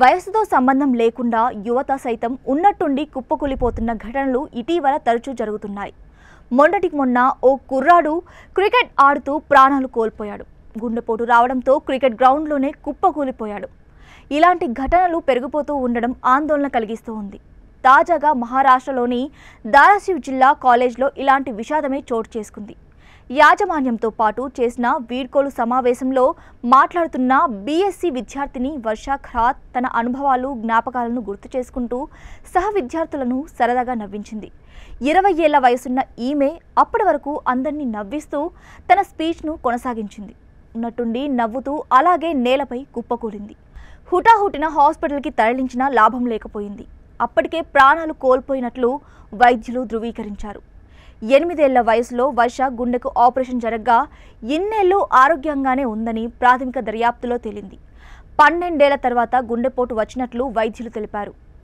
వయసుతో సంబంధం లేకుండా యువత సైతం ఉన్నట్టుండి కుప్పకూలిపోతున్న ఘటనలు ఇటీవల తరచూ జరుగుతున్నాయి. మొన్నటికి మొన్న ఓ కుర్రాడు క్రికెట్ ఆడుతూ ప్రాణాలు కోల్పోయాడు. గుండెపోటు రావడంతో క్రికెట్ గ్రౌండ్లోనే కుప్పకూలిపోయాడు. ఇలాంటి ఘటనలు పెరిగిపోతూ ఉండడం ఆందోళన కలిగిస్తూ ఉంది. తాజాగా మహారాష్ట్రలోని ధారాసివ్ జిల్లా కాలేజ్లో ఇలాంటి విషాదమే చోటు చేసుకుంది. యాజమాన్యంతో పాటు చేసిన వీడ్కోలు సమావేశంలో మాట్లాడుతున్న బీఎస్సీ విద్యార్థిని వర్ష ఖరాత్ తన అనుభవాలు, జ్ఞాపకాలను గుర్తు చేసుకుంటూ సహ విద్యార్థులను సరదాగా నవ్వించింది. 20 ఏళ్ల వయసున్న ఈమె అప్పటి వరకు అందరినీ నవ్విస్తూ తన స్పీచ్ను కొనసాగించింది. ఉన్నట్టుండి నవ్వుతూ అలాగే నేలపై కుప్పకూలింది. హుటాహుటిన హాస్పిటల్కి తరలించినా లాభం లేకపోయింది. అప్పటికే ప్రాణాలు కోల్పోయినట్లు వైద్యులు ధృవీకరించారు. 8 ఏళ్ల వయసులో వర్ష గుండెకు ఆపరేషన్ జరగ్గా ఇన్నేళ్లు ఆరోగ్యంగానే ఉందని ప్రాథమిక దర్యాప్తులో తేలింది. 12 ఏళ్ల తర్వాత గుండెపోటు వచ్చినట్లు వైద్యులు తెలిపారు.